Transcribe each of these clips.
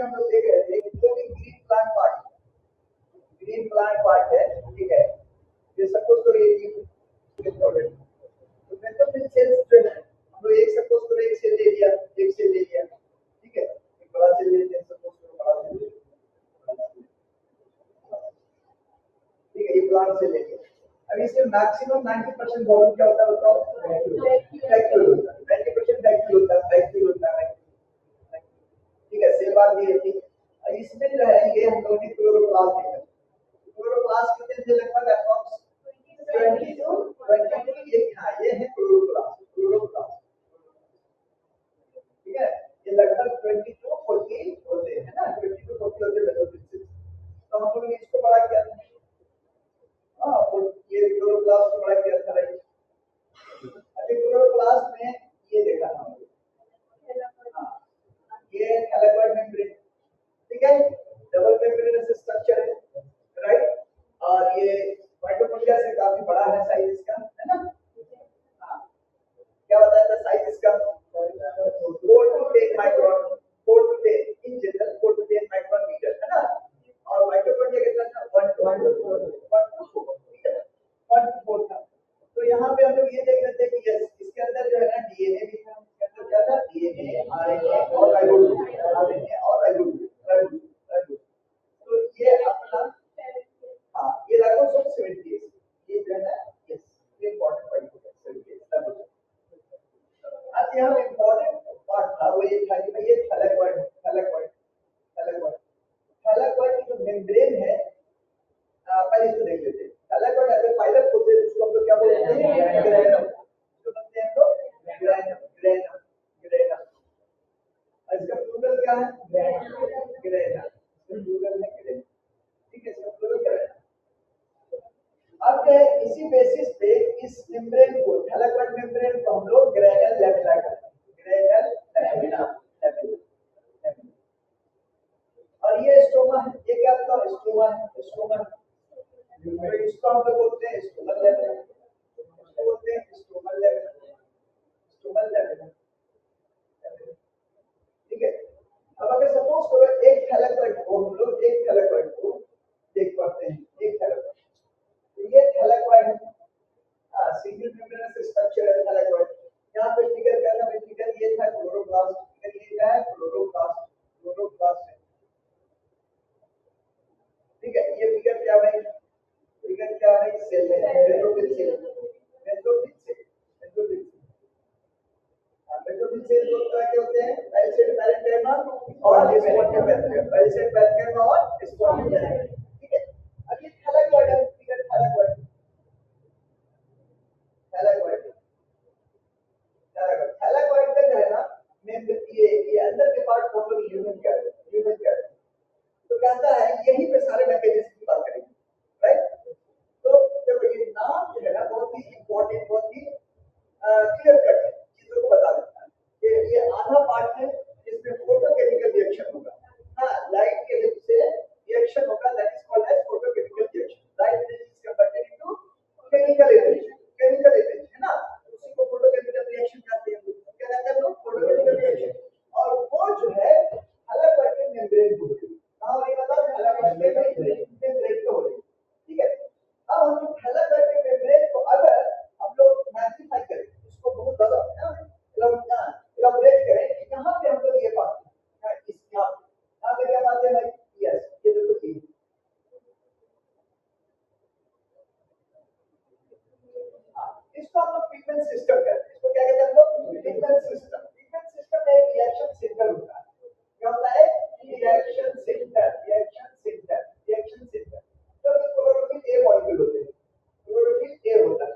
में हम लोग देख रहे थे जो भी ग्रीन प्लांट पार्ट है, ठीक है, ये सपोज करो ये तो मेंटल सेल्स जो है हम लोग एक सपोज करो एक सेल ले लिया, ठीक है, एक बड़ा सेल लेते हैं, सपोज करो बड़ा सेल, ठीक है, ये प्लांट से लेके अब इसमें मैक्सिमम 90% वॉल्यूम क्या होता है बताओ? वैक्यूल होता है, 90% वैक्यूल होता है, ठीक है, सेल बात ये थी। और इसमें जो है ये हम लोग ने क्लोरोप्लास्ट देखा, क्लोरोप्लास्ट कितने थे लगभग अप्रॉक्स 22 ये है क्लोरोप्लास्ट, ठीक है, ये लगभग 22-40 होते हैं ना, 22-40 होते हैं मेसोफिल। तो हम लोग ने इसको बड़ा किया था, हाँ, ये क्लोरोप्लास्ट को बड़ा किया था, राइट। अभी क्लोरोप्लास्ट में ये देखा था हम लोग, हाँ, ये थैलेकोइड मेम्ब्रेन, ठीक है, डबल मेम्ब्रेनस स्ट्रक्चर है, राइट, और ये माइटोकॉन्ड्रिया से काफी बड़ा है साइज इसका, है ना, हाँ, क्या बताया था साइज इसका? 4 to 10 micron, 4 to 10 in general 4 to 10 micron metre, है ना, और माइटोकॉन्ड्रिया कितना था? 1 to 4, ठीक है, 1 to 4 था। तो यहाँ पे हम लोग ये देख रहे थे कि यस इसके अंदर जो है ना डीएनए भी था, इसके अंदर क्या था? डीएनए, आरएनए और राइबोसोम, तो ये अपना, हाँ, ये राइबोसोम 70 ये जो है ना, यस ये इंपॉर्टेंट पॉइंट है 70। अब यहाँ इंपॉर्टेंट पार्ट था वो ये था कि भाई ये थैलेकोइड की जो मेम्ब्रेन है, पहले इसको देख लेते हैं। थैलेकोइड एज ए फाइलम होते हैं, उसको हम लोग क्या बोलते हैं? ग्रैनम, इसको बोलते हैं हम लोग ग्रैनम। इसका प्लूरल क्या है? ग्रैना, प्लूरल है ग्रैना, ठीक है, इसका प्लूरल ग्रैना। अब इसी बेसिस पे इस मेम्ब्रेन को, थैलेकोइड मेम्ब्रेन को हम लोग ग्रैनल लैमेला कहते हैं, ग्रैनल लैमेला। और ये स्टोमा है, ये क्या होता है? स्टोमा है, तो इसको हम लोग बोलते हैं स्टोमल लैमेला, इसको बोलते हैं स्टोमल लैमेला, ठीक है। अब अगर सपोज करो एक थैलेकोइड को हम लोग देख पाते हैं, एक थैलेकोइड, तो ये थैलेकोइड है, हाँ, सिंगल मेम्ब्रेनस स्ट्रक्चर है थैलेकोइड। यहाँ पे फिगर करना है, फिगर ये था क्लोरोप्लास्ट, फिगर ये क्या है? क्लोरोप्लास्ट है, ठीक है। ये फिगर क्या है? सेल है, मेसोफिल सेल, मेसोफिल सेल दो तरह के होते हैं, वेल सेड पैरेन्किमा और स्पॉन्जियो पैरेन्किमा, वेल सेड पैरेन्किमा और स्पॉन्जियो पैरेन्किमा, ठीक है। अब ये थैलेकोइड है, फिगर थैलेकोइड का जो है ना ये अंदर के पार्ट को हम ह्यूमन कहते हैं, तो कहता है यही पे सारे मैकेनिज्म की बात करेंगे, राइट। तो जब ये नाम जो है ना बहुत ही इंपॉर्टेंट, बहुत ही क्लियर कट है, चीजों को बता देता है। ये आधा पार्ट है जिसमें फोटोकेमिकल रिएक्शन होगा, हाँ, लाइट के हेल्प से रिएक्शन होगा, that is called as photochemical reaction. Light energy is converted into chemical energy, है ना, उसी को फोटोकेमिकल रिएक्शन कहते हैं। क्या कहते हैं लोग? Photochemical reaction. और वो जो है थैलेकोइड के मेम्ब्रेन को होती है, और ये बताओ थैलेकोइड के मेम्ब्रेन को होती है, ठीक है। अब हम लोग थैलेकोइड के मेम्ब्रेन को अगर हम लोग मैग्नीफाई करें, उसको बहुत ज्यादा इलाबोरेट करें, यहाँ पे हम लोग ये पाते हैं, यहाँ पे क्या पाते हैं भाई? यस, ये देखो ये इसको हम लोग पिगमेंट सिस्टम कहते हैं। इसको क्या कहते हैं हम लोग? Pigment system. पिगमेंट सिस्टम में एक रिएक्शन सेंटर होता है, क्या होता है? रिएक्शन सेंटर जो कि क्लोरोफिल ए मॉलिक्यूल होते हैं, क्लोरोफिल ए होता है,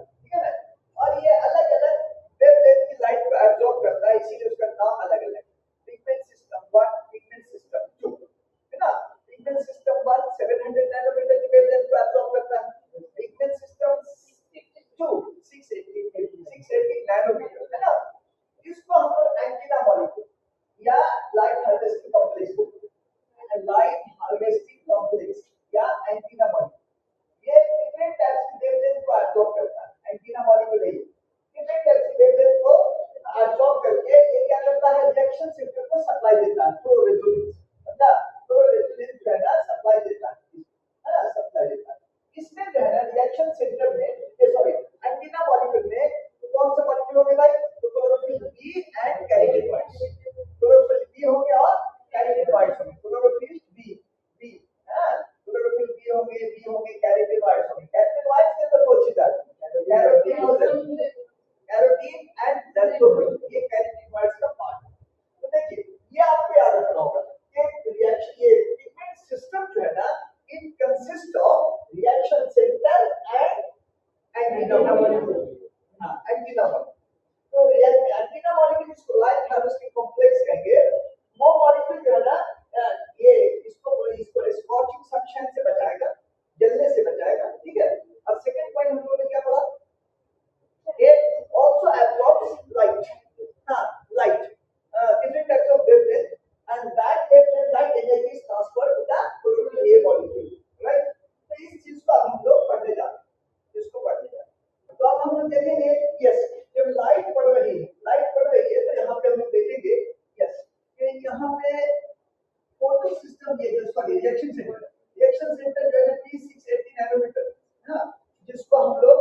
ठीक है ना। और ये अलग अलग वेवलेंथ की लाइट को एब्जॉर्ब करता है, इसीलिए उसका नाम अलग अलग है। पिगमेंट सिस्टम 1, पिगमेंट सिस्टम 2, है ना। पिगमेंट सिस्टम 1 700 नैनोमीटर की वेवलेंथ को एब्जॉर्ब करता है, पिगमेंट सिस्टम 680 नैनोमीटर, है ना। इसको हम लोग एंटीना मॉलिक्यूल या लाइट हार्वेस्टिंग कॉम्प्लेक्स बोलते हैं, लाइट हार्वेस्टिंग कॉम्प्लेक्स या एंटीना मॉलिक्यूल। ये डिफरेंट टाइप्स की वेवलेंथ को एब्जॉर्ब करता है, एंटीना मॉलिक्यूल है, डिफरेंट टाइप्स की वेवलेंथ को एब्जॉर्ब करके ये क्या करता है? रिएक्शन सेंटर को सप्लाई सप्लाई देता है, तो रेजोनेंस, समझा? तो रेजोनेंस जो है ना सप्लाई देता है ना, सप्लाई देता है। इसमें जो है ना रिएक्शन सेंटर में, ये सॉरी एंटीना मॉलिक्यूल में कौन सा मॉलिक्यूल होंगे भाई? तो chlorophyll B and carotenoids, chlorophyll B होंगे और कैरोटीनॉइड्स होंगे, chlorophyll B B chlorophyll B होंगे कैरोटीनॉइड्स होंगे। कैरोटीनॉइड्स के अंदर दो चीज आती है, कैरोटीन एंड ज़ैक्सोफिल, ये कैरोटीनॉइड्स का पार्ट है। तो देखिए ये आपको याद रखना होगा कि रिएक्शन, ये पिगमेंट सिस्टम जो है ना, it consist of reaction centre and antenna molecule. हाँ, एंटीना मॉलिक्यूल। तो एंटीना मॉलिक्यूल इसको लाइट हार्वेस्टिंग कॉम्प्लेक्स कहेंगे। वो मॉलिक्यूल जो है ना ये इसको स्कॉचिंग सब्सटेंस से बचाएगा, जलने से बचाएगा, ठीक है। और सेकंड पॉइंट हम लोगों ने क्या पढ़ा? It also absorbs light. Light. Different types of wavelength, and that wavelength light energy is transferred to the chlorophyll A molecule, right? तो इस चीज को हम लोग पढ़ने जा रहे हैं, इसको पढ़ने जा रहे हैं। तो अब हम लोग देखेंगे, यस, जब लाइट पड़ रही है तो यहाँ पे हम लोग देखेंगे, यस, कि यहाँ पे फोटो सिस्टम, ये जो सॉरी रिएक्शन सेंटर जो है P680 नैनोमीटर, हाँ, जिसको हम लोग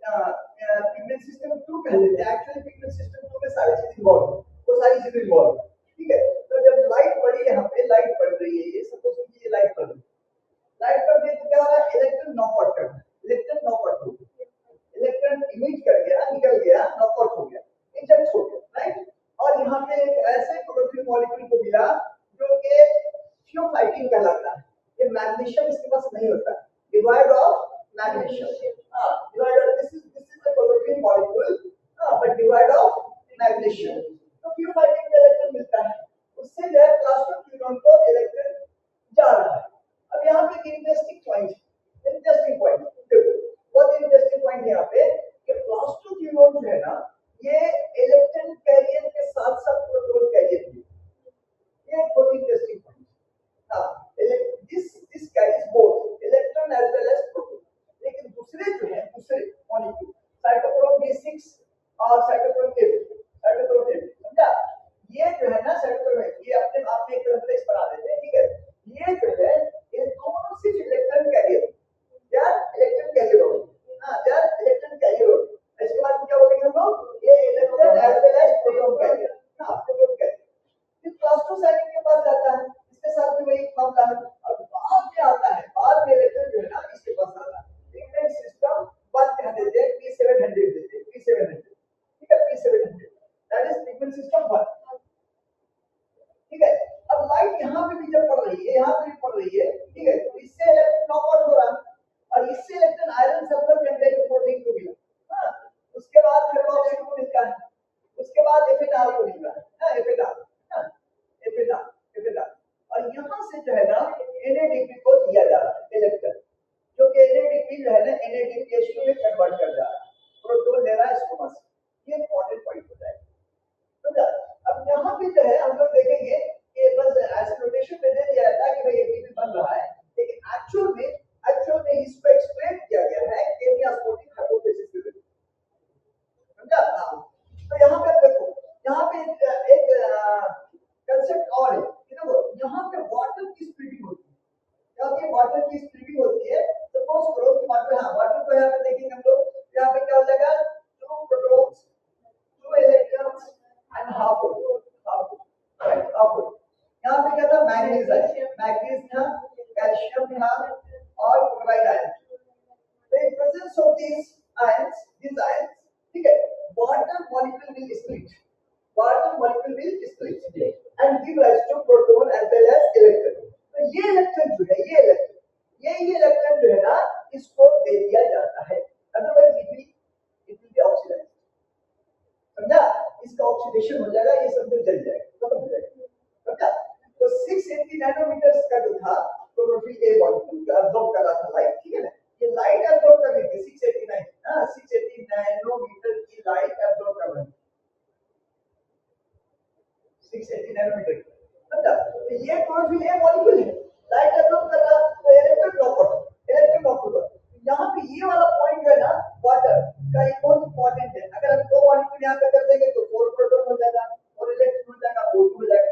पिगमेंट सिस्टम 2 कह देते हैं। एक्चुअली पिगमेंट सिस्टम 2 में सारी चीज इन्वॉल्व है, वो सारी चीजें इन्वॉल्व है, ठीक है। तो जब लाइट पड़ी, यहाँ पे लाइट पड़ रही है, ये सपोज कीजिए लाइट पड़ रही है, लाइट पड़ गई तो क्या हो रहा है? इलेक्ट्रॉन नॉकआउट करना, इलेक्ट्रॉन नॉकआउट हो गया, इलेक्ट्रॉन इमिट कर गया, निकल गया, नॉकआउट हो गया, इजेक्ट हो गया, राइट। और यहाँ पे एक ऐसे क्लोरोफिल मॉलिक्यूल को मिला जो कि थियोफाइटिन कहलाता है। ये मैग्नीशियम इसके पास नहीं होता, divide of magnesium, this is the chlorophyll molecule, but divide of magnesium। तो थियोफाइटिन का इलेक्ट्रॉन मिलता है, उससे जो है प्लास्टोक्यूनोन को इलेक्ट्रॉन जा रहा है। अब यहाँ पे एक इंटरेस्टिंग पॉइंट देखो, बहुत इंटरेस्टिंग पॉइंट यहाँ पे कि प्लास्टोक्यूनोन जो है ना, ये इलेक्ट्रॉन कैरियर के साथ साथ प्रोटॉन कैरियर भी, ये बहुत interesting point. this carries both electron as well as proton। लेकिन दूसरे जो है, दूसरे मॉलिक्यूल साइटोक्रोम B6 और साइटोक्रोम F, समझा? ये जो है ना साइटोक्रोम F, ये अपने आप में एक कॉम्प्लेक्स बना देते हैं, ठीक है। ये जो है, ये दोनों सिर्फ इलेक्ट्रॉन कैरियर, यार इलेक्ट्रॉन कैरियर हो, यार इलेक्ट्रॉन कैरियर हो। इसके बाद क्या बोलेंगे हम लोग? ये electron as well as proton carrier, proton carrier. फिर प्लास्टोसाइटिन के पास जाता है, इसके साथ भी वही मामला है। और बाद में आता है, बाद में इलेक्ट्रॉन जो है ना इसके पास आता है। पिगमेंट सिस्टम 1 कह देते हैं, P700 देते हैं, P700, ठीक है, P700, that is pigment system 1, ठीक है। अब लाइट यहाँ पे भी जब पड़ रही है, यहाँ पे भी पड़ रही है, ठीक है, तो इससे इलेक्ट्रॉन नॉकआउट हो रहा है, और इससे electron iron sulphur content protein को मिला, हाँ, उसके बाद फिर ऑक्सीजन को मिलता है, उसके बाद FNR को मिल रहा है, FNR, और यहाँ से जो है ना NADP को दिया जा रहा है इलेक्ट्रॉन, जो कि NADP जो है ना NADPH2 में कन्वर्ट कर जा रहा है, प्रोटॉन ले रहा है इसको बस। ये इंपॉर्टेंट पॉइंट हो जाएगा, समझा? अब यहाँ पे जो है हम लोग देखेंगे कि बस ऐसे नोटेशन में दे दिया जाता है कि भाई ATP बन रहा है, लेकिन एक्चुअल में इसको एक्सप्लेन किया गया है केमियास्पोर्टिक हाइपोथेसिस के थ्रू, समझा? तो यहाँ पे देखो, यहाँ पे एक कंसेप्ट और है कि देखो यहाँ पे वाटर की स्प्लिटिंग होती है, क्योंकि वाटर की स्प्लिटिंग होती है। सपोज करो कि वाटर को यहाँ पे देखेंगे हम लोग, यहाँ पे क्या हो जाएगा? 2 protons, 2 electrons and half proton, यहाँ पे क्या था? मैग्नीज था, कैल्शियम था और क्लोराइड आयन। तो in presence of these ions, ठीक है, water molecule will split and give rise to proton as well as electron। तो ये इलेक्ट्रॉन जो है, ये इलेक्ट्रॉन जो है ना, इसको दे दिया जाता है, otherwise it will be oxidised, समझा? इसका ऑक्सीडेशन हो जाएगा, ये सब जल जाएगा, खत्म हो जाएगा, समझा? तो 680 नैनोमीटर का जो था क्लोरोफिल ए मॉलिक्यूल का अब्सॉर्ब कर रहा था लाइट, ठीक है ना, ये लाइट अब्सॉर्ब कर रही थी 680 नैनोमीटर की लाइट अब्सॉर्ब कर रही थी, 680 नैनोमीटर, समझा? तो ये क्लोरोफिल ए मॉलिक्यूल है, लाइट अब्सॉर्ब कर रहा, तो इलेक्ट्रॉन नॉकआउट। यहाँ पे ये वाला पॉइंट है ना, वाटर का, ये बहुत इंपॉर्टेंट है। अगर हम 2 मॉलिक्यूल यहाँ पे कर देंगे तो 4 प्रोटॉन हो जाएगा और इलेक्ट्रॉन हो जाएगा, O2 हो जाएगा,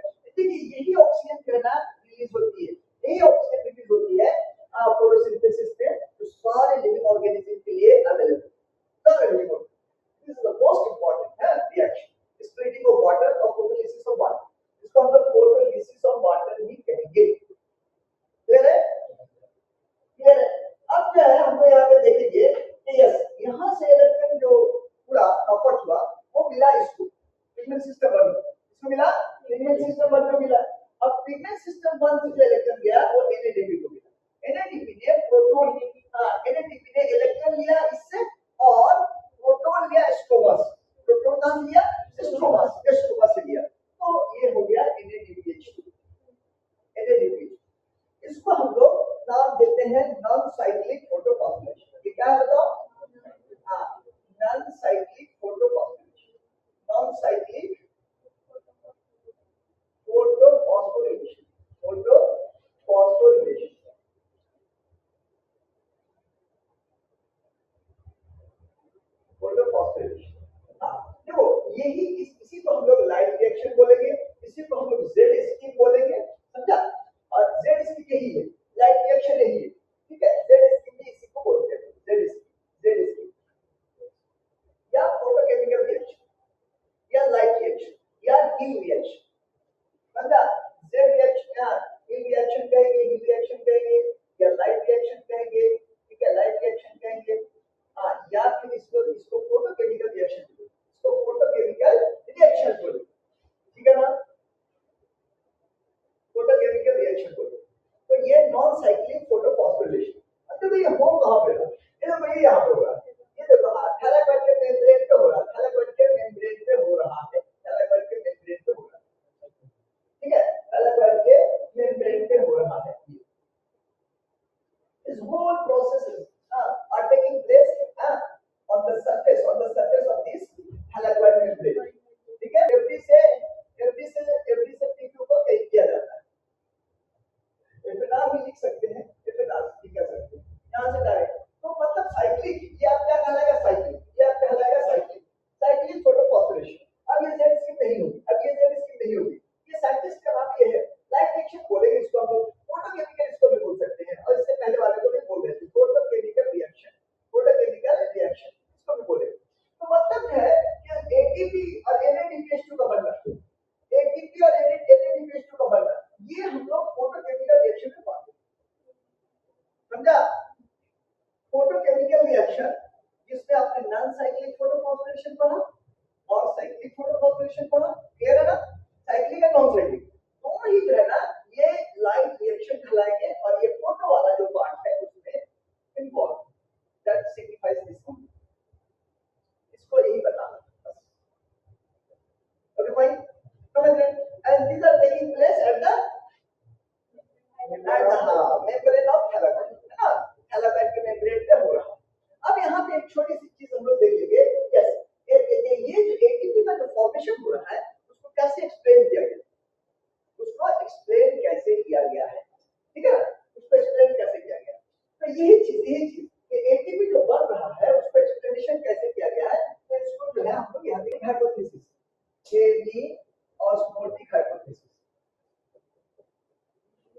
फोटोफॉस्फोरिलेशन। हाँ देखो यही इसी को हम लोग लाइट रिएक्शन बोलेंगे, इसी को हम लोग जेड स्किप बोलेंगे, समझा। और जेड स्किप यही है, लाइट रिएक्शन यही है, ठीक है। जेड स्किप भी इसी को बोलते हैं, जेड स्किप या फोटोकेमिकल रिएक्शन या लाइट रिएक्शन या हीट रिएक्शन, समझा। जेड रिएक्शन या हीट रिएक्शन कहेंगे, हीट रिएक्शन कहेंगे या लाइट रिएक्शन कहेंगे, ठीक है, लाइट रिएक्शन कहेंगे। हाँ या फिर इसको फोटोकेमिकल रिएक्शन, इसको फोटोकेमिकल रिएक्शन बोले, ठीक है ना, फोटोकेमिकल रिएक्शन बोले। तो ये नॉन साइक्लिक फोटोफॉस्फोरिलेशन। अब देखो ये हो कहां पे रहा, ये देखो ये यहां पे हो रहा है, ये देखो थैलाकोइड के मेम्ब्रेन पे हो रहा है, थैलाकोइड के मेम्ब्रेन पे हो रहा है, थैलाकोइड के मेम्ब्रेन पे हो रहा है, ठीक है, थैलाकोइड के मेम्ब्रेन पे हो रहा है। This whole processes are taking place on the surface of this thylakoid membrane, ठीक है। एफडी से टीक्यू को कहीं किया जाता है, एफएनआर भी लिख सकते हैं, एफएनआर लिख सकते हैं यहाँ से डायरेक्ट। तो मतलब साइक्लिक, ये आप क्या कहलाएगा, साइक्लिक, ये आप कहलाएगा साइक्लिक, साइक्लिक फोटोफॉस्फोरेशन। अब ये जेड स्किप नहीं होगी, अब ये जेड स्किप नहीं होगी, ये साइंटिस्ट का नाम ये है, लाइट रिएक्शन बोलेंगे इसको हम लोग, फोटोकेमिकल इसको भी बोल सकते हैं, और इससे पहले वाले को भी बोल रहे थे फोटोकेमिकल रिएक्शन, फोटोकेमिकल रिएक्शन इसको भी बोलेंगे। तो मतलब है कि एटीपी और एनएडीपीएच2 का बनना, एटीपी और एनएडीपीएच2 का बनना, ये हम लोग फोटोकेमिकल रिएक्शन में पाते हैं, समझा। फोटोकेमिकल रिएक्शन जिसमें आपने नॉन साइक्लिक फोटोफॉस्फोरेशन पढ़ा और साइक्लिक फोटोफॉस्फोरेशन पढ़ा, क्लियर है ना। साइक्लिक और नॉन साइक्लिक दोनों ही जो है ना ये लाइट रिएक्शन कहलाएंगे, और ये फोटो वाला जो पार्ट है उसमें involve, that signifies this one, इसको यही बताना बस, ओके फाइन, समझ रहे। And these are taking place at the membrane of thylakoid, है ना, थैलाकोइड के मेम्ब्रेन पे हो रहा। अब यहाँ पे एक छोटी सी चीज हम लोग देखेंगे, यस ये जो एटीपी का जो फॉर्मेशन हो रहा है उसको कैसे एक्सप्लेन किया गया, उसको एक्सप्लेन कैसे किया गया है, ठीक है, उसको एक्सप्लेन कैसे किया गया। तो यही चीज कि एटीपी जो बन रहा है उसको एक्सप्लेनेशन कैसे किया गया है, तो इसको जो है हम लोग यहाँ देखिए हाइपोथेसिस, केबी ऑस्मोटिक हाइपोथेसिस,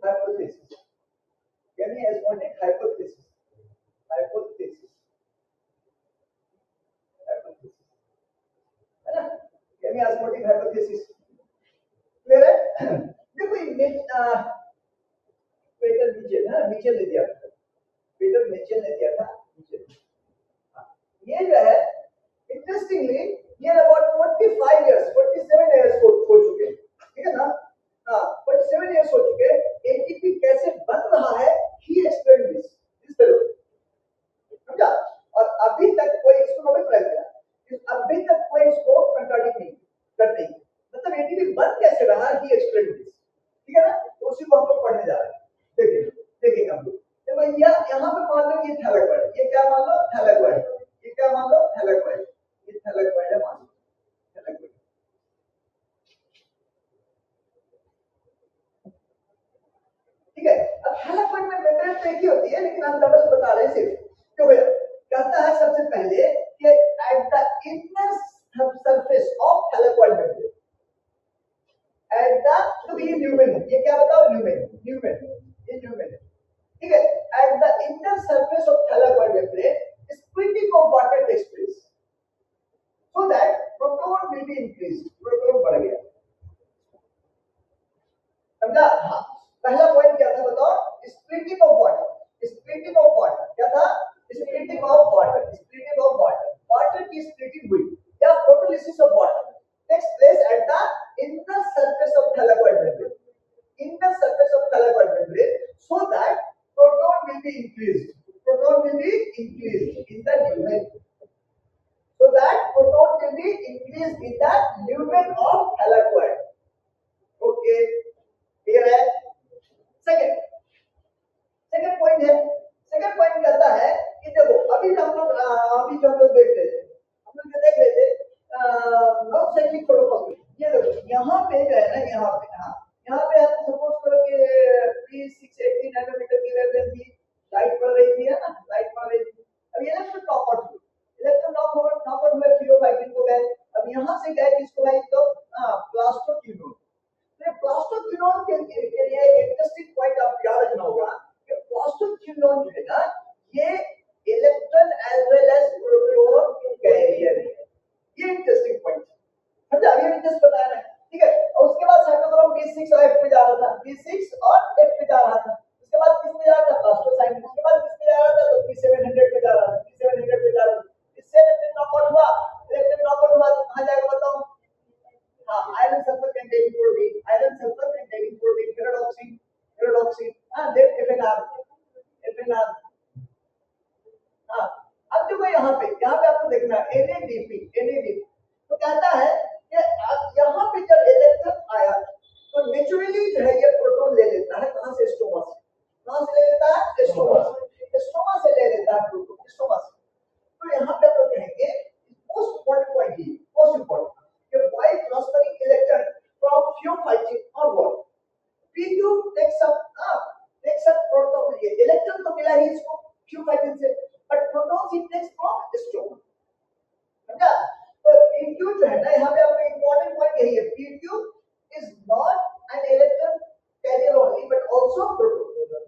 हाइपोथेसिस यानी ऑस्मोटिक हाइपोथेसिस, हाइपोथेसिस, हाइपोथेसिस, है ना, यानी ऑस्मोटिक हाइपोथेसिस, क्लियर है। देखो ये पीटर मिचेल है, मिचेल ने दिया था, पीटर मिचेल ने दिया था, ये जो है इंटरेस्टिंगली ये अबाउट 45 इयर्स 47 इयर्स हो चुके हैं, ठीक है ना, हाँ 47 इयर्स हो चुके हैं, एटीपी कैसे बन रहा है ही एक्सप्लेन दिस इस तरह, समझा। और अभी तक कोई इसको नोबेल प्राइज मिला, अभी तक कोई इसको कंट्राडिक्ट नहीं करते, मतलब एटीपी बन कैसे रहा ही एक्सप्लेन दिस, ठीक है ना, तो उसी को हम लोग पढ़ने जा रहे हैं, देखेंगे हम लोग। देखो यहाँ पे मान लो ये थैलाकोइड, ये क्या मान लो थैलाकोइड, ये क्या मान लो थैलाकोइड, ये थैलाकोइड है मान लो, थैलाकोइड, ठीक है। अब थैलाकोइड में मेम्ब्रेन तो एक ही होती है, लेकिन हम डबल बता रहे हैं सिर्फ, क्यों भैया कहता है सबसे पहले कि at the inner surface of thylakoid membrane, at the, तो ये ल्यूमेन है, ये क्या बताओ ल्यूमेन, ये ल्यूमेन है, ठीक है। At the inner surface of thylakoid membrane splitting of water takes place so that proton will be increased, proton बढ़ गया, समझा। हाँ पहला पॉइंट क्या था बताओ, splitting of water, splitting of water क्या था, splitting of water, splitting of water, water की splitting हुई या photolysis of water takes place at the inner surface of thylakoid membrane, inner surface of thylakoid membrane, so that proton will be increased, proton will be increased in the lumen, so that proton will be increased in the lumen of thylakoid, okay, clear है। Second point है, second point कहता है कि देखो अभी जो हम लोग देख रहे थे, हम लोग देख रहे थे नॉन साइक्लिक फोटोफॉस्फोरेशन, ये देखो यहाँ पे जो है ना, यहाँ पे, हाँ यहाँ पे हम सपोज करो कि 680 नैनोमीटर की वेवलेंथ थी, लाइट पड़ रही थी, है ना, लाइट पड़ रही थी, अब इलेक्ट्रॉन नॉकआउट हुए, इलेक्ट्रॉन नॉकआउट हुए, फ्री NADP तो कहता है कि यहाँ पे जब इलेक्ट्रॉन आया तो नेचुरली जो है ये प्रोटॉन ले लेता है कहां से, स्टोमा से। कहां से ले लेता है, स्टोमा से ले लेता है प्रोटॉन, स्टोमा से। तो यहाँ पे तो कहेंगे मोस्ट इम्पोर्टेंट पॉइंट ही, मोस्ट इम्पोर्टेंट कि why transferring electron from pheophytin onward PQ takes up proton, ये इलेक्ट्रॉन तो मिला ही इसको फ्यू फाइटिंग से, बट प्रोटॉन ही टेक्स फ्रॉम स्टोमा, समझा। तो PQ जो है ना, यहाँ पे आपका इंपॉर्टेंट पॉइंट यही है, PQ is not an electron carrier only but also proton,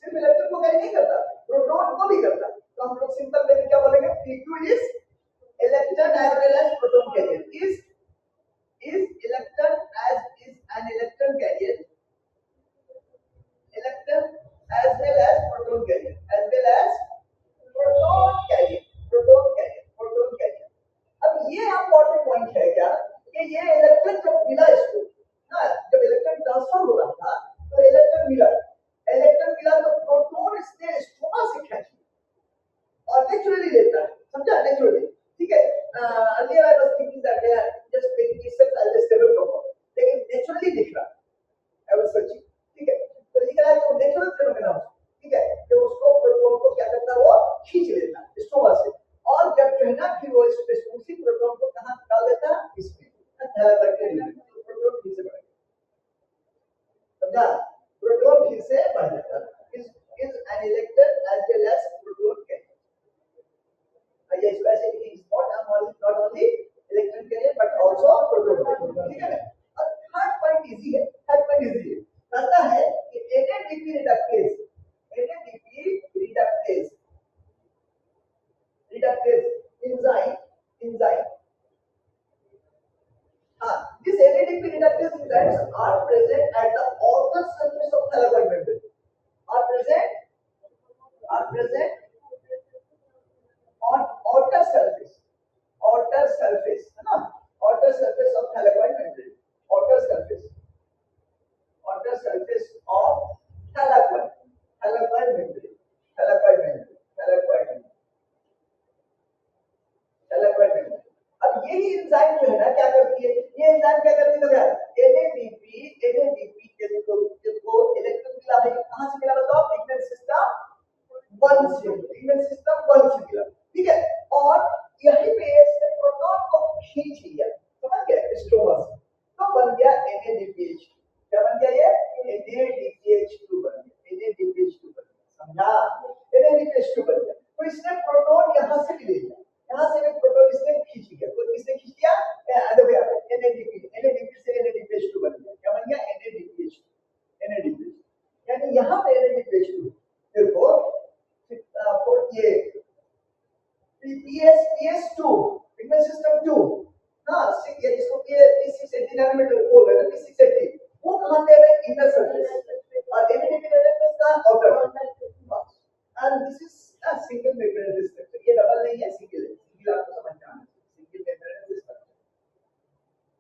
सिर्फ इलेक्ट्रॉन को कैरी नहीं करता, प्रोटॉन को भी करता। तो हम लोग सिंपल में क्या बोलेंगे, PQ is electron as well as proton carrier, is electron as is an electron carrier, electron as well as proton carrier, as well as proton carrier, proton carrier, proton carrier। अब ये important point है क्या कि ये electron जब मिला इसको ना, जब इलेक्ट्रॉन ट्रांसफर हो रहा था तो इलेक्ट्रॉन मिला तो प्रोटॉन इसने स्टोमा से खींच लिया और नेचुरली लेता है, समझा, नेचुरली, ठीक है। Earlier I was thinking that they are just taking itself as a stable compound, लेकिन नेचुरली दिख रहा है, आई वाज सर्चिंग, ठीक है। तो लिख रहा है तो नेचुरल फिनोमेना, ठीक है, कि उसको प्रोटॉन को क्या करता है, वो खींच लेता है स्टोमा से, और जब जो है ना फिर वो उसी प्रोटॉन को कहां डाल देता है, इसमें थैला करके प्रोटॉन फिर से बढ़ गया, समझा, प्रोटॉन फिर से बढ़ जाता है, is an electron as well as proton carrier। ये specially is not only electron carrier but also proton carrier, ठीक है। और थर्ड पॉइंट इजी है, कहता है कि NADP reductase enzyme this NADP reductase enzymes are present at the outer surface of thalamic membrane, are present on outer surface है ना, outer surface of thalamic membrane, outer surface of thalamic membrane, अब यही enzyme जो है ना क्या करती है, ये एंजाइम क्या करती है भैया, NADP के जो इलेक्ट्रॉन मिला है कहां से मिला बताओ, पिगमेंट सिस्टम 1 से मिला, ठीक है। और यहीं पे इसने प्रोटॉन को खींच लिया, समझ गए, स्टोमा से, तो बन गया NADPH। क्या बन गया, ये NADPH2 बन गया, समझा, NADPH2 बन गया। तो इसने प्रोटॉन यहां से भी ले लिया, यहां से भी प्रोटॉन इसने खींच लिया, तो किसने खींच लिया, देखो यहाँ पे NADP से NADPH2 बन गया, क्या बन गया, NADPH, यानी यहाँ पे NADPH2 देखो, ये PS2 पिगमेंट सिस्टम 2 हां, ये जिसको P680 नैनोमीटर बोल रहे हैं, P680 वो कहां पे है, इनर सरफेस, और NADP रेडियस का outer surface, and this is a single membrane structure, ये डबल नहीं है, सिंगल आपको समझना है, सिंगल मेम्ब्रेन स्ट्रक्चर,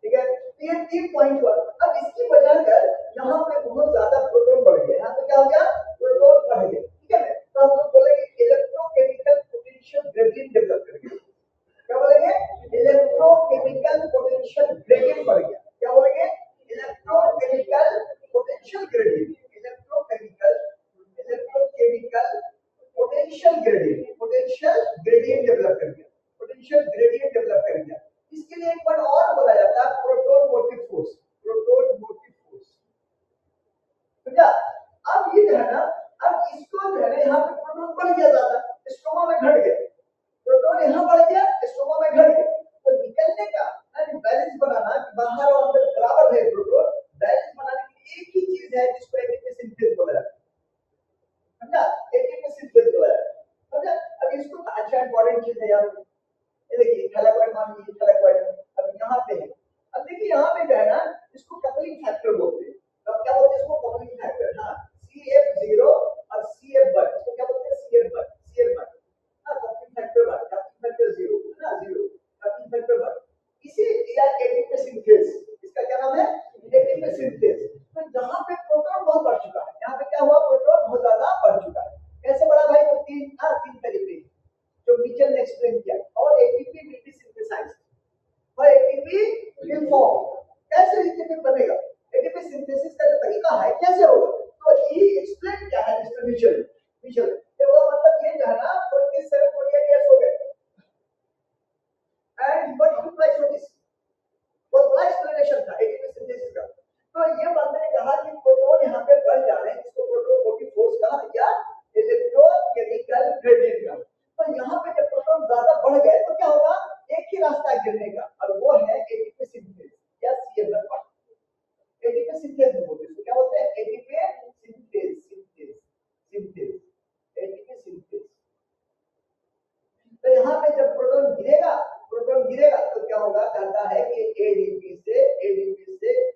ठीक है। तो ये 3 पॉइंट हुआ। अब इसकी वजह कर यहाँ पे बहुत ज्यादा प्रोटॉन बढ़ गया, यहाँ पे क्या हो गया, प्रोटॉन बढ़ गया, ठीक है। तो हम लोग बोलेंगे इलेक्ट्रोकेमिकल पोटेंशियल ग्रेडियंट डेवलप कर गया, क्या बोलेंगे, इलेक्ट्रोकेमिकल पोटेंशियल ग्रेडियंट बढ़ गया, क्या बोलेंगे, electrochemical potential gradient, electrochemical potential gradient develop कर गया, पोटेंशियल ग्रेडियंट डेवलप कर गया। इसके लिए एक वर्ड और बोला जाता है, प्रोटॉन मोटिव फोर्स, समझा। अब ये जो है ना, अब इसको जो है ना, यहाँ पे प्रोटॉन बढ़ गया ज्यादा, स्टोमा में घट गया, प्रोटॉन यहाँ बढ़ गया, स्टोमा में घट गया, तो निकलने का बैलेंस बनाना, बाहर और अंदर बराबर है प्रोटॉन, बैलेंस बनाने की एक ही चीज है जिसको एटीपी सिंथेस बोला जाता है, समझा, एटीपी सिंथेस बोला जाता है, समझा। अब इसको अच्छा इंपॉर्टेंट चीज है यार, ये देखिए थैलाकोइड, मान लीजिए थैलाकोइड, अब यहाँ पे है, अब देखिए यहाँ पे जो है ना, इसको कपलिंग फैक्टर बोलते हैं, अब क्या बोलते हैं इसको, कपलिंग फैक्टर, हाँ, CF0 और CF1, इसको क्या बोलते हैं, CF1, हाँ, कपलिंग फैक्टर 1, कपलिंग फैक्टर 0 ना, 0 कपलिंग फैक्टर 1, इसी या एटीपी सिंथेस, इसका क्या नाम है, एटीपी सिंथेस। तो यहाँ पे प्रोटॉन बहुत बढ़ चुका है, यहाँ पे क्या हुआ, प्रोटॉन बहुत ज्यादा बढ़ चुका है, कैसे बढ़ा भाई, तो तीन तरीके जो मिचेल ने एक्सप्लेन किया, और बढ़ गए तो क्या होगा, एक ही रास्ता है गिरने का, और वो है एटीपी सिंथेस या सीएमएफ पार्ट। एटीपी सिंथेस बोलते हैं, क्या बोलते हैं, ATP synthase, synthase, synthase, ATP synthase. तो यहाँ पे जब प्रोटॉन गिरेगा तो क्या होगा, कहता है कि एडीपी से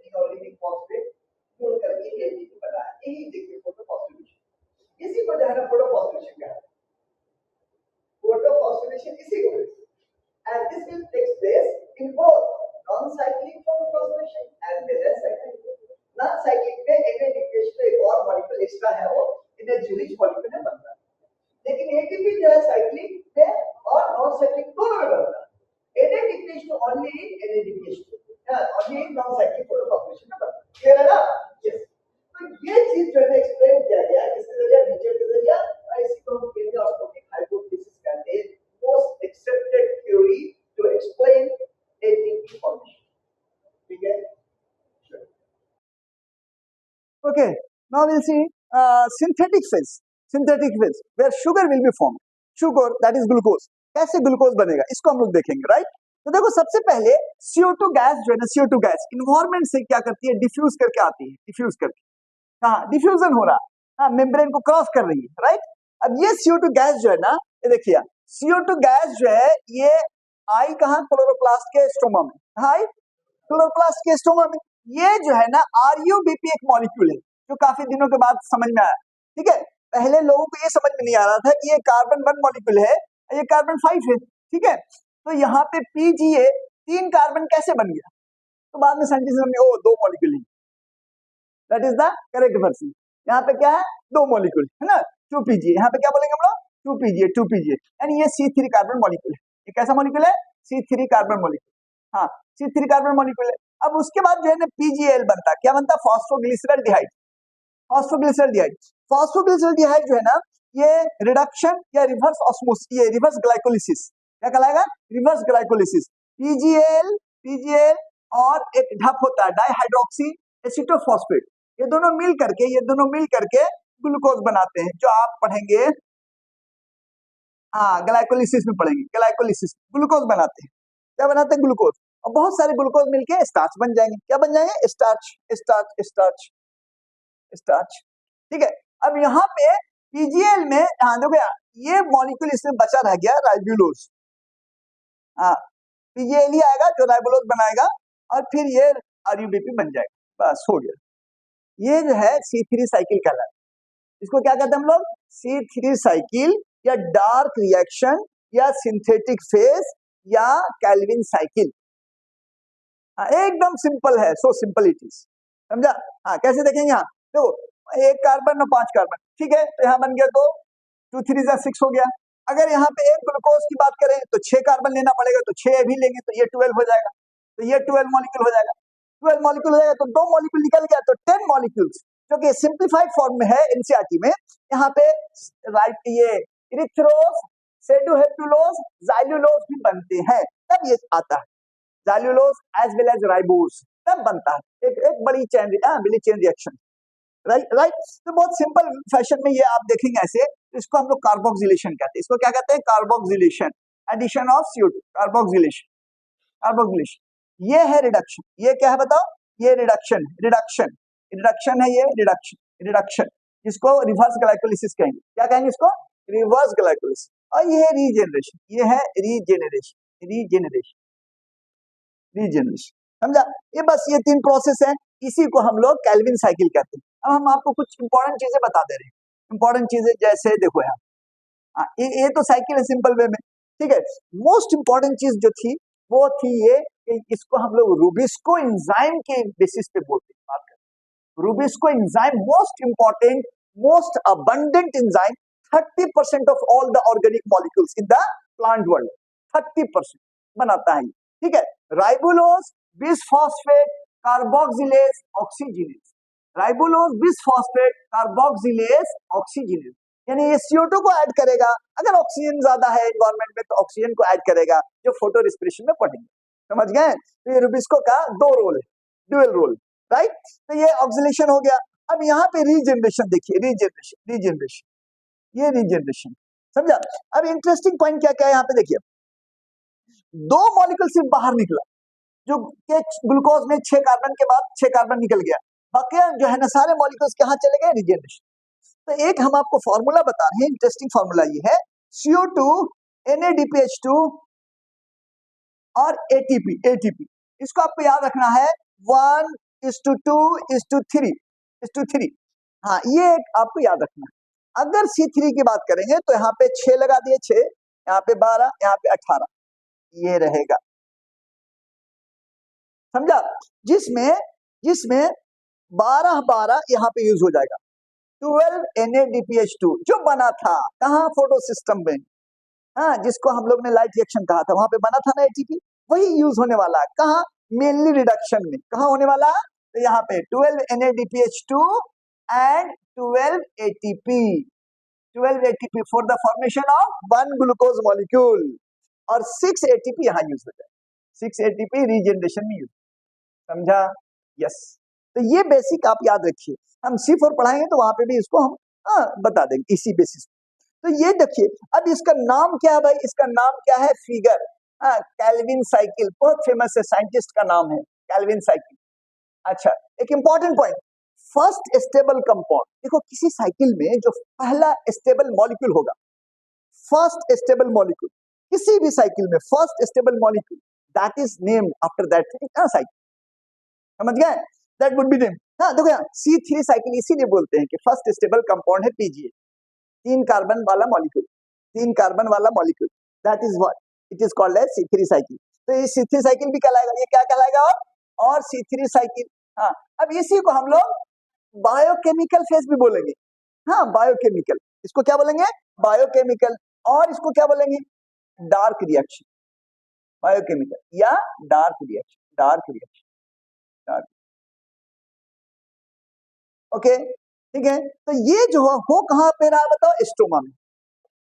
इनऑर्गेनिक फॉस्फेट जोड़ करके एटीपी बना है। यही देखिए फोटोफॉस्फोरिलेशन, इसी को जो है ना फोटोफॉस्फोरिलेशन कहते हैं। Photofossilation is equal, and this will take place in both non-cyclic photofossilation as well as cyclic. Non-cyclic में NADPH पे एक और मॉलिक्यूल एक्स्ट्रा है, वो एनर्जी रिच मॉलिक्यूल है बनता है, लेकिन ATP जो है साइक्लिक में और नॉन-साइक्लिक दोनों में बनता है। NADPH तो only NADPH, only non-cyclic photofossilation में बनता है। क्लियर है ना? Yes. तो ये चीज जो है एक्सप्लेन किया गया किसके जरिए, नीचे के जरिए, और इसी को हम केमियोस्मोटिक हाइपोथेसिस कहते हैं, most accepted theory to explain ATP formation. ठीक है, okay, now will see synthetic phase where sugar will be form, sugar that is glucose. कैसे ग्लूकोज बनेगा इसको हम लोग देखेंगे, राइट। तो देखो सबसे पहले CO2 गैस जो है ना, CO2 गैस इन्वायरमेंट से क्या करती है, डिफ्यूज करके आती है, डिफ्यूज करके, हाँ डिफ्यूजन हो रहा है, हाँ मेम्ब्रेन को क्रॉस कर रही है, राइट। अब ये CO2 गैस जो है ना, ये देखिए CO2 गैस जो है ये आई कहाँ, क्लोरोप्लास्ट के स्टोमा में, हाँ क्लोरोप्लास्ट के स्टोमा में। ये जो है ना RUBP एक मॉलिक्यूल है जो काफी दिनों के बाद समझ में आया, ठीक है। पहले लोगों को ये समझ में नहीं आ रहा था कि ये कार्बन 1 मॉलिक्यूल है, ये कार्बन 5 है, ठीक है। तो यहाँ पे PGA 3 कार्बन कैसे बन गया, तो बाद में साइंटिस्ट ने ओ 2 मॉलिक्यूल है, that is the correct version. यहाँ पे क्या है, 2 मॉलिक्यूल है ना, 2PGA, यहाँ पे क्या बोलेंगे हम लोग, 2PGA, यानी ये C3 कार्बन मॉलिक्यूल है। ये कैसा मॉलिक्यूल है, C3 कार्बन मॉलिक्यूल, हाँ C3 कार्बन मॉलिक्यूल है। अब उसके बाद जो है ना PGAL बनता है, क्या बनता है, फॉस्फोग्लिसरॉल्डिहाइड, फॉस्फोग्लिसरॉल्डिहाइड। फॉस्फोग्लिसरॉल्डिहाइड जो है ना, ये रिडक्शन या रिवर्स ऑस्मोसिस, ये रिवर्स ग्लाइकोलिसिस, क्या कहलाएगा, रिवर्स ग्लाइकोलिसिस। PGAL और एक ढप होता है डाइहाइड्रोक्सी एसिटोफॉस्फेट, ये दोनों मिल करके ग्लूकोज बनाते हैं, जो आप पढ़ेंगे, हाँ ग्लाइकोलिसिस में पढ़ेंगे, ग्लाइकोलिसिस ग्लूकोज बनाते हैं, क्या बनाते हैं, ग्लूकोज। और बहुत सारे ग्लूकोज मिलके स्टार्च बन जाएंगे, क्या बन जाएंगे, स्टार्च, ठीक है। अब यहाँ पे PGL में, हाँ देखो ये मॉलिक्यूल इसमें बचा रह गया, राइबोलोज, हाँ PGL ही आएगा जो राइबोलोज बनाएगा, और फिर ये RUBP बन जाएगा, बस हो गया। ये जो है C3 साइकिल कहलाता है, इसको क्या कहते हैं हम लोग, C3 साइकिल या डार्क रिएक्शन या सिंथेटिक फेज या कैल्विन साइकिल। एकदम सिंपल है, सो सिंपल इट इज, समझा। हाँ कैसे देखेंगे, यहाँ देखो, एक कार्बन और 5 कार्बन, ठीक है, तो यहाँ बन गया, तो 2 3 6 हो गया। अगर यहाँ पे एक ग्लूकोज की बात करें तो 6 कार्बन लेना पड़ेगा, तो 6 भी लेंगे तो ये 12 हो जाएगा, तो ये 12 मॉलिक्यूल हो जाएगा, 12 मॉलिक्यूल हो जाएगा, तो 2 मॉलिक्यूल निकल गया, तो 10 मॉलिक्यूल्स, जो कि सिंप्लीफाइड फॉर्म में है NCERT में। यहाँ पे राइट ये इरिथ्रोज, सेडोहेप्टुलोज, जाइलुलोज भी बनते हैं, तब ये आता है xylulose as well as ribose, तब बनता है एक बड़ी चेन रिएक्शन, राइट। तो बहुत सिंपल फैशन में ये आप देखेंगे ऐसे, इसको हम लोग कार्बोक्सिलेशन कहते हैं, इसको क्या कहते हैं, carboxylation, addition of CO2, carboxylation. ये है रिडक्शन, ये क्या है बताओ, ये रिडक्शन है, ये रिडक्शन, इसको रिवर्स ग्लाइकोलिसिस कहेंगे, क्या कहेंगे इसको, रिवर्स ग्लाइकोलिसिस। और ये है रीजेनरेशन, ये है रीजेनरेशन, समझा। ये बस ये 3 प्रोसेस है, इसी को हम लोग कैल्विन साइकिल कहते हैं। अब हम आपको कुछ इंपॉर्टेंट चीजें बता दे रहे हैं, इंपॉर्टेंट चीजें जैसे देखो यहाँ, ये तो साइकिल है सिंपल वे में, ठीक है। मोस्ट इंपॉर्टेंट चीज जो थी वो थी ये कि इसको हम लोग रूबिस्को एंजाइम के बेसिस पे बोलते हैं, बात करते हैं rubisco enzyme, most important, most abundant enzyme, 30% of all the organic molecules in the plant world, 30% बनाता है, ठीक है। Ribulose, bisphosphate, carboxylase, oxygenase, ribulose, bisphosphate, carboxylase, oxygenase, यानी ये CO2 को ऐड करेगा, अगर ऑक्सीजन ज्यादा है एनवायरमेंट में तो ऑक्सीजन को ऐड करेगा, जो फोटो रेस्पिरेशन में पढ़ेंगे, समझ गए। तो ये रूबिस्को का 2 रोल है, ड्यूअल रोल, राइट। तो ये ऑक्सीलेशन हो गया। अब यहाँ पे रीजनरेशन देखिए, रीजनरेशन, ये रीजनरेशन, समझा। अब इंटरेस्टिंग पॉइंट क्या क्या है यहाँ पे देखिए, 2 मॉलिक्यूल सिर्फ बाहर निकला, जो के ग्लूकोज में 6 कार्बन के बाद 6 कार्बन निकल गया, बाकी जो है ना सारे मॉलिक्यूल्स कहाँ चले गए, रीजनरेशन। तो एक हम आपको फॉर्मूला बता रहे हैं, इंटरेस्टिंग फॉर्मूला ये है, CO2 NADPH2 और ATP। इसको आपको याद रखना है 1:2:3:3। हाँ, ये आपको याद रखना है। अगर C3 की बात करेंगे तो यहाँ पे 6 लगा दिए, 6 यहाँ पे 12, यहाँ पे 18, ये रहेगा, समझा। जिसमें 12 यहाँ पे यूज हो जाएगा। 12 NADPH2 जो बना था कहाँ, फोटो सिस्टम में, हाँ, जिसको हम लोग ने लाइट रिएक्शन कहा था, वहां पे बना था ना ATP, वही यूज होने वाला है कहाँ, मेनली रिडक्शन में। कहाँ होने वाला, तो यहाँ पे 12 NADPH2 and 12 ATP for the formation of 1 glucose molecule, और 6 ATP यहाँ यूज होता है, 6 ATP रीजनरेशन में यूज, समझा, यस। तो ये बेसिक आप याद रखिए, हम C4 पढ़ाएंगे तो वहां पे भी इसको हम बता देंगे इसी बेसिस। तो ये देखिए, अब इसका नाम क्या है भाई, इसका नाम क्या है, फिगर, कैल्विन साइकिल, बहुत फेमस है, साइंटिस्ट का नाम है कैल्विन साइकिल। अच्छा, एक important point, first stable compound, देखो किसी साइकिल में जो पहला स्टेबल मॉलिक्यूल होगा, फर्स्ट स्टेबल मॉलिक्यूल, किसी भी साइकिल में first stable molecule, that is named after that cycle, समझ गए, दैट वुड बी नेम। हाँ देखो यहाँ C3 साइकिल इसीलिए बोलते हैं कि फर्स्ट स्टेबल कंपाउंड है PGA, 3 कार्बन वाला मॉलिक्यूल, 3 कार्बन वाला molecule, that is what it is called as C3 cycle. तो ये C3 साइकिल भी कहलाएगा, ये क्या कहलाएगा, और C3 साइकिल। हाँ, अब इसी को हम लोग बायोकेमिकल फेज भी बोलेंगे, हाँ बायोकेमिकल, इसको क्या बोलेंगे, बायोकेमिकल, और इसको क्या बोलेंगे, डार्क रिएक्शन, बायोकेमिकल या dark reaction, dark reaction, dark, okay, ठीक है। तो ये जो हो कहाँ पे रहा बताओ, स्टोमा में।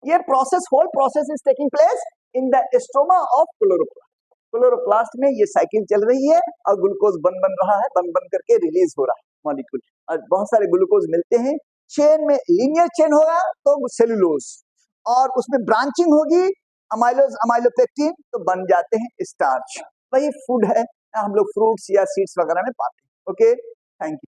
ये process, whole process is taking place in the stoma of chloroplast. Chloroplast में ये साइकिल चल रही है और ग्लूकोज बन रहा है, बन करके रिलीज हो रहा है मॉलिक्यूल, और बहुत सारे ग्लूकोज मिलते हैं, चेन में लीनियर चेन होगा तो सेलुलोज, और उसमें ब्रांचिंग होगी अमाइलोज अमाइलोपेक्टिन, तो बन जाते हैं स्टार्च। वही फूड है, हम लोग फ्रूट्स या सीड्स वगैरह में पाते हैं। Okay, thank you.